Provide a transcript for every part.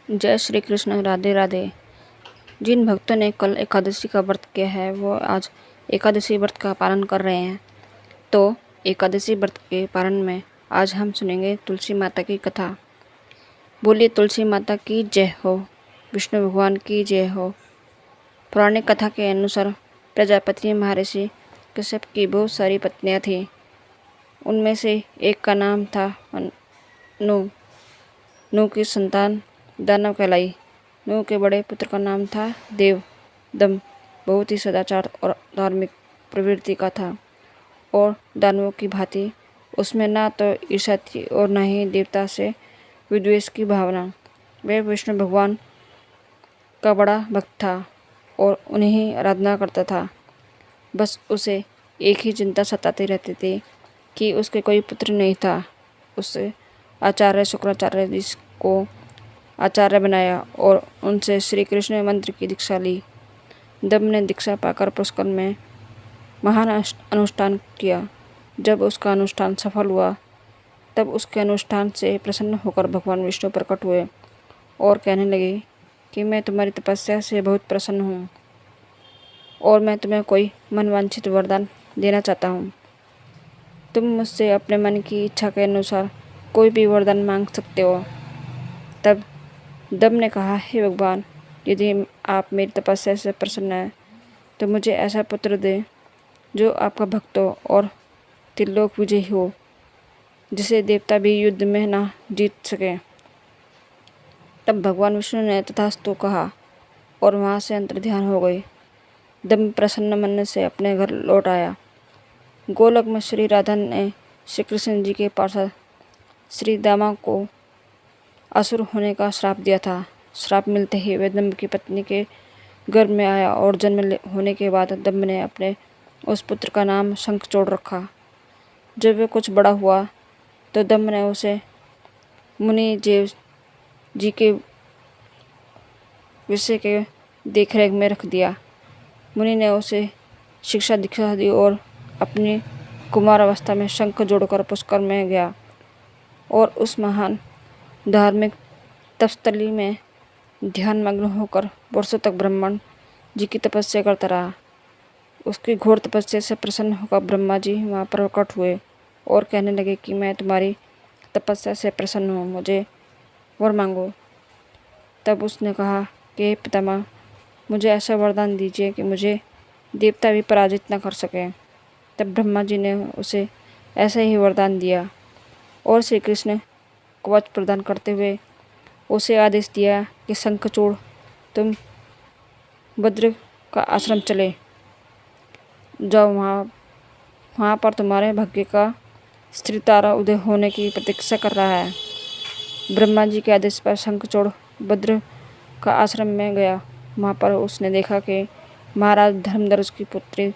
जय श्री कृष्ण। राधे राधे। जिन भक्तों ने कल एकादशी का व्रत किया है वो आज एकादशी व्रत का पालन कर रहे हैं। तो एकादशी व्रत के पालन में आज हम सुनेंगे तुलसी माता की कथा। बोलिए तुलसी माता की जय हो, विष्णु भगवान की जय हो। पौराणिक कथा के अनुसार प्रजापति महर्षि कश्यप की बहुत सारी पत्नियां थीं। उनमें से एक का नाम था नू। नू की संतान दानव कहलाई। नू के बड़े पुत्र का नाम था देव। दम बहुत ही सदाचार और धार्मिक प्रवृत्ति का था और दानवों की भांति उसमें ना तो ईर्ष्या थी और न ही देवता से विद्वेष की भावना। वह विष्णु भगवान का बड़ा भक्त था और उन्हें आराधना करता था। बस उसे एक ही चिंता सताती रहती थी कि उसके कोई पुत्र नहीं था। उसे आचार्य शुक्राचार्य जी को आचार्य बनाया और उनसे श्री कृष्ण मंत्र की दीक्षा ली। दम ने दीक्षा पाकर पुष्कर में महान अनुष्ठान किया। जब उसका अनुष्ठान सफल हुआ तब उसके अनुष्ठान से प्रसन्न होकर भगवान विष्णु प्रकट हुए और कहने लगे कि मैं तुम्हारी तपस्या से बहुत प्रसन्न हूँ और मैं तुम्हें कोई मनवांछित वरदान देना चाहता हूँ। तुम मुझसे अपने मन की इच्छा के अनुसार कोई भी वरदान मांग सकते हो। तब दम ने कहा, हे भगवान, यदि आप मेरी तपस्या से प्रसन्न हैं तो मुझे ऐसा पुत्र दे जो आपका भक्त हो और त्रिलोक विजयी हो, जिसे देवता भी युद्ध में ना जीत सके। तब भगवान विष्णु ने तथास्तु कहा और वहाँ से अंतर्ध्यान हो गए। दम प्रसन्न मन से अपने घर लौट आया। गोलोक में श्री राधा ने श्री कृष्ण जी के पार्षद श्री दामा को असुर होने का श्राप दिया था। श्राप मिलते ही वह दम्भ की पत्नी के गर्भ में आया और जन्म होने के बाद दम्भ ने अपने उस पुत्र का नाम शंखचूड़ रखा। जब वह कुछ बड़ा हुआ तो दम्भ ने उसे मुनि देव जी के विषय के देखरेख में रख दिया। मुनि ने उसे शिक्षा दीक्षा दी और अपनी कुमार अवस्था में शंख जोड़कर पुष्कर में गया और उस महान धार्मिक तपस्थली में ध्यानमग्न होकर वर्षों तक ब्रह्मण जी की तपस्या करता रहा। उसकी घोर तपस्या से प्रसन्न होकर ब्रह्मा जी वहाँ पर प्रकट हुए और कहने लगे कि मैं तुम्हारी तपस्या से प्रसन्न हूँ, मुझे वर मांगो। तब उसने कहा कि पितामह, मुझे ऐसा वरदान दीजिए कि मुझे देवता भी पराजित न कर सके। तब ब्रह्मा जी ने उसे ऐसा ही वरदान दिया और श्री कृष्ण कवच प्रदान करते हुए उसे आदेश दिया कि शंखचूड़, तुम भद्र का आश्रम चले जाओ। वहाँ पर तुम्हारे भाग्य का स्त्री तारा उदय होने की प्रतीक्षा कर रहा है। ब्रह्मा जी के आदेश पर शंखचूड़ भद्र का आश्रम में गया। वहाँ पर उसने देखा कि महाराज धर्मधनुष की पुत्री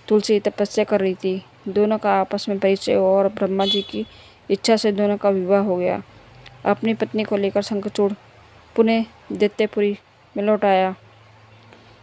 तुलसी तपस्या कर रही थी। दोनों का आपस में परिचय हुआ और ब्रह्मा जी की इच्छा से दोनों का विवाह हो गया। अपनी पत्नी को लेकर शंखचूड़ पुनः दैत्यपुरी में लौट आया।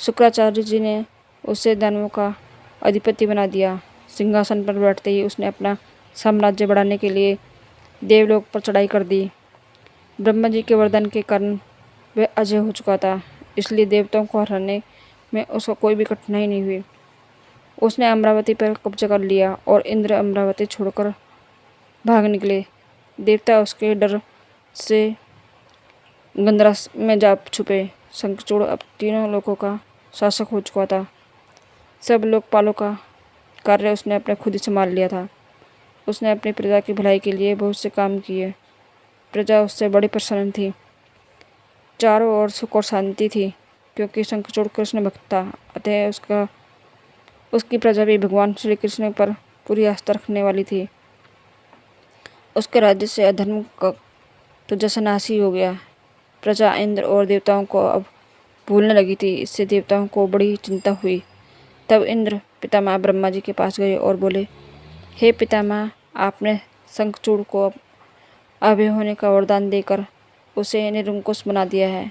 शुक्राचार्य जी ने उसे दानवों का अधिपति बना दिया। सिंहासन पर बैठते ही उसने अपना साम्राज्य बढ़ाने के लिए देवलोक पर चढ़ाई कर दी। ब्रह्मा जी के वरदान के कारण वह अजय हो चुका था, इसलिए देवताओं को हराने में उसको कोई भी कठिनाई नहीं हुई। उसने अमरावती पर कब्जा कर लिया और इंद्र अमरावती छोड़कर भाग निकले। देवता उसके डर से गंधरास में जा छुपे। शंखचूड़ अब तीनों लोगों का शासक हो चुका था। सब लोकपालों का कार्य उसने अपने खुद ही संभाल लिया था। उसने अपनी प्रजा की भलाई के लिए बहुत से काम किए। प्रजा उससे बड़ी प्रसन्न थी। चारों ओर सुख और शांति थी क्योंकि शंखचूड़ कृष्ण भक्त था। अतः उसकी प्रजा भी भगवान श्री कृष्ण पर पूरी आस्था रखने वाली थी। उसके राज्य से अधर्म का तो जैसा नाश ही हो गया। प्रजा इंद्र और देवताओं को अब भूलने लगी थी। इससे देवताओं को बड़ी चिंता हुई। तब इंद्र पितामह ब्रह्मा जी के पास गए और बोले, हे पितामह, आपने शंखचूड़ को अभय होने का वरदान देकर उसे निरंकुश बना दिया है।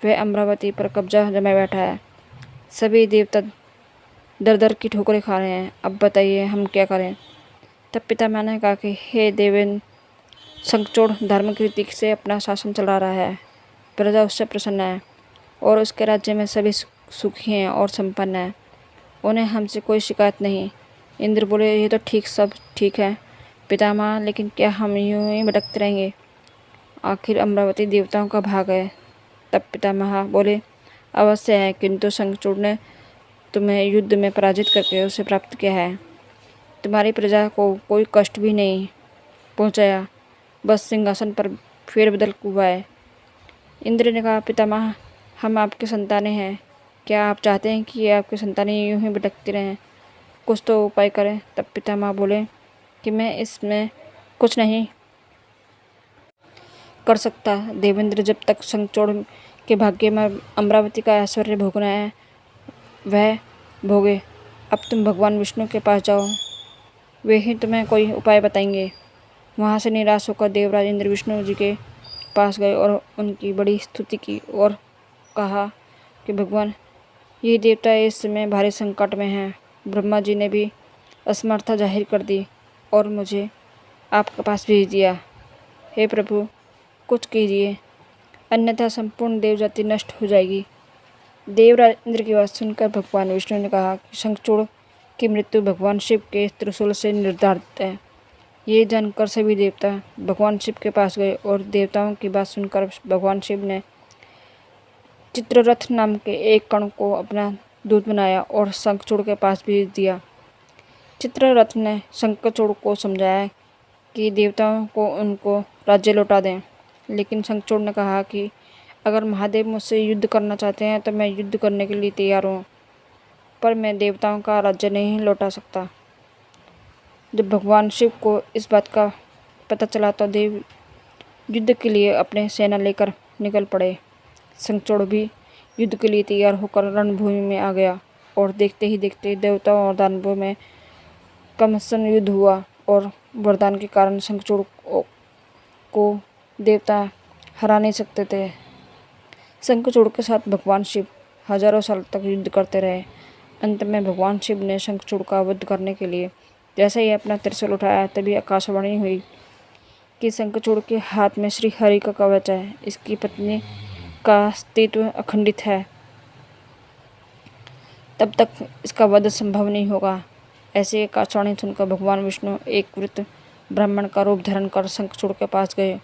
वह अमरावती पर कब्जा जमाए बैठा है। सभी देवता दर दर की ठोकरें खा रहे हैं। अब बताइए हम क्या करें। तब पितामह ने कहा कि हे देवेंद्र, शंखचूड़ धार्मिक रीति से अपना शासन चला रहा है, प्रजा उससे प्रसन्न है और उसके राज्य में सभी सुखी हैं और संपन्न हैं। उन्हें हमसे कोई शिकायत नहीं। इंद्र बोले, ये तो सब ठीक है पितामह, लेकिन क्या हम यूं ही भटकते रहेंगे? आखिर अमरावती देवताओं का भाग है। तब पितामह बोले, अवश्य है, किंतु शंखचूड़ ने तुम्हें युद्ध में पराजित करके उसे प्राप्त किया है। तुम्हारी प्रजा को कोई कष्ट भी नहीं पहुंचाया, बस सिंहासन पर फेरबदल हुआ है। इंद्र ने कहा, पितामह, हम आपके संतानें हैं। क्या आप चाहते हैं कि आपकी संतानें यूं ही भटकती रहें? कुछ तो उपाय करें। तब पितामह बोले कि मैं इसमें कुछ नहीं कर सकता। देवेंद्र जब तक शंखचूड़ के भाग्य में अमरावती का ऐश्वर्य भोगना है वह भोगे। अब तुम भगवान विष्णु के पास जाओ, वे ही तुम्हें कोई उपाय बताएंगे। वहाँ से निराश होकर देवराज इंद्र विष्णु जी के पास गए और उनकी बड़ी स्तुति की और कहा कि भगवान, ये देवता इस समय भारी संकट में हैं। ब्रह्मा जी ने भी असमर्थता जाहिर कर दी और मुझे आपके पास भेज दिया। हे प्रभु, कुछ कीजिए, अन्यथा संपूर्ण देवजाति नष्ट हो जाएगी। देवराज इंद्र की बात सुनकर भगवान विष्णु ने कहा कि शंखचूड़ की मृत्यु भगवान शिव के त्रिशूल से निर्धारित है। ये जानकर सभी देवता भगवान शिव के पास गए और देवताओं की बात सुनकर भगवान शिव ने चित्ररथ नाम के एक कण को अपना दूत बनाया और शंखचूड़ के पास भेज दिया। चित्ररथ ने शंखचूड़ को समझाया कि देवताओं को उनको राज्य लौटा दें, लेकिन शंखचूड़ ने कहा कि अगर महादेव मुझसे युद्ध करना चाहते हैं तो मैं युद्ध करने के लिए तैयार हूँ, पर मैं देवताओं का राज्य नहीं लौटा सकता। जब भगवान शिव को इस बात का पता चला तो देव युद्ध के लिए अपने सेना लेकर निकल पड़े। शंखचूड़ भी युद्ध के लिए तैयार होकर रणभूमि में आ गया और देखते ही देखते देवताओं और दानवों में घमासान युद्ध हुआ और वरदान के कारण शंखचूड़ को देवता हरा नहीं सकते थे। शंखचूड़ के साथ भगवान शिव हजारों साल तक युद्ध करते रहे। अंत में भगवान शिव ने शंखचूड़ का वध करने के लिए जैसे ही अपना त्रिशूल उठाया तभी आकाशवाणी हुई कि शंखचूड़ के हाथ में श्री हरि का कवच है, इसकी पत्नी का अस्तित्व अखंडित है, तब तक इसका वध संभव नहीं होगा। ऐसे आकाशवाणी सुनकर भगवान विष्णु एक वृद्ध ब्राह्मण का रूप धारण कर शंखचूड़ के पास गए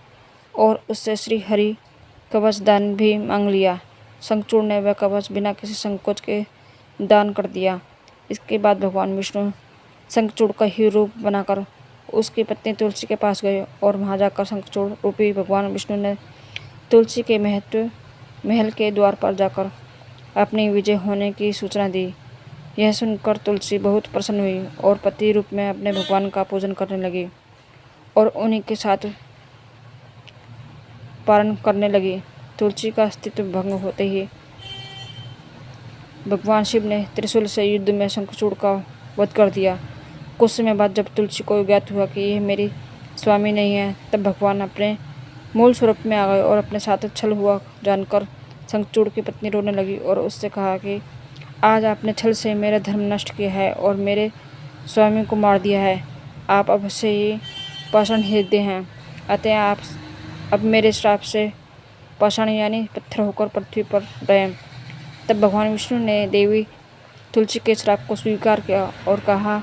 और उससे श्री हरि कवच दान भी मांग लिया। शंखचूड़ ने वह कवच बिना किसी संकोच के दान कर दिया। इसके बाद भगवान विष्णु शंखचूड़ का ही रूप बनाकर उसकी पत्नी तुलसी के पास गए और वहां जाकर शंखचूड़ रूपी भगवान विष्णु ने तुलसी के महल के द्वार पर जाकर अपनी विजय होने की सूचना दी। यह सुनकर तुलसी बहुत प्रसन्न हुई और पति रूप में अपने भगवान का पूजन करने लगी और उन्हीं के साथ पारण करने लगी। तुलसी का अस्तित्व भंग होते ही भगवान शिव ने त्रिशूल से युद्ध में शंखचूड़ का वध कर दिया। कुछ समय बाद जब तुलसी को ज्ञात हुआ कि यह मेरी स्वामी नहीं है, तब भगवान अपने मूल स्वरूप में आ गए और अपने साथ छल हुआ जानकर शंखचूड़ की पत्नी रोने लगी और उससे कहा कि आज आपने छल से मेरा धर्म नष्ट किया है और मेरे स्वामी को मार दिया है। आप अवश्य ही पाषाण हृदय हैं, अतः आप अब मेरे श्राप से पाषाण यानी पत्थर होकर पृथ्वी पर रहें। तब भगवान विष्णु ने देवी तुलसी के श्राप को स्वीकार किया और कहा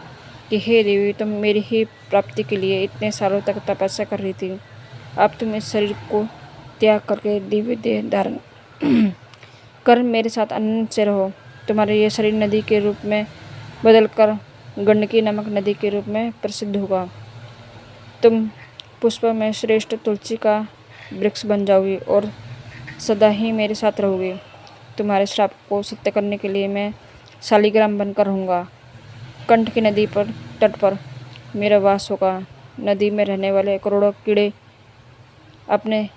कि हे देवी, तुम मेरी ही प्राप्ति के लिए इतने सालों तक तपस्या कर रही थी। अब तुम इस शरीर को त्याग करके दिव्य देह धारण कर मेरे साथ आनंद से रहो। तुम्हारा यह शरीर नदी के रूप में बदलकर गंडकी नामक नदी के रूप में प्रसिद्ध होगा। तुम पुष्प में श्रेष्ठ तुलसी का वृक्ष बन जाओगी और सदा ही मेरे साथ रहोगी। तुम्हारे श्राप को सत्य करने के लिए मैं शालिग्राम बनकर रहूँगा। कंठ की नदी पर तट पर मेरा वास होगा। नदी में रहने वाले करोड़ों कीड़े अपने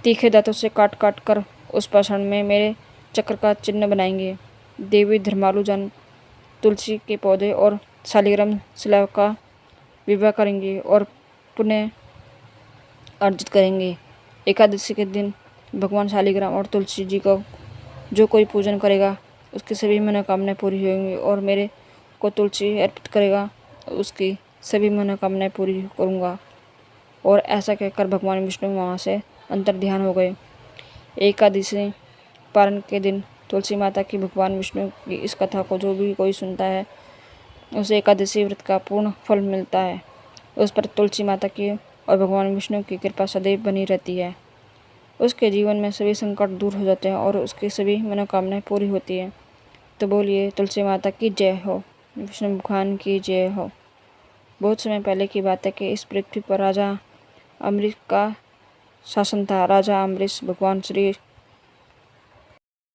तीखे दांतों से काट काट कर उस पाषाण में मेरे चक्र का चिन्ह बनाएंगे। देवी धर्मालु जन तुलसी के पौधे और शालिग्राम शिला का विवाह करेंगे और पुण्य अर्जित करेंगे। एकादशी के दिन भगवान शालिग्राम और तुलसी जी को जो कोई पूजन करेगा उसकी सभी मनोकामनाएं पूरी होंगी और मेरे को तुलसी अर्पित करेगा उसकी सभी मनोकामनाएं पूरी करूँगा। और ऐसा कहकर भगवान विष्णु वहाँ से अंतर ध्यान हो गए। एकादशी पारण के दिन तुलसी माता की भगवान विष्णु की इस कथा को जो भी कोई सुनता है उसे एकादशी व्रत का पूर्ण फल मिलता है। उस पर तुलसी माता की और भगवान विष्णु की कृपा सदैव बनी रहती है। उसके जीवन में सभी संकट दूर हो जाते हैं और उसकी सभी मनोकामनाएं पूरी होती हैं। तो बोलिए तुलसी माता की जय हो, विष्णु भगवान की जय हो। बहुत समय पहले की बात है कि इस पृथ्वी पर राजा अम्बरीश का शासन था। राजा अम्बरीश भगवान श्री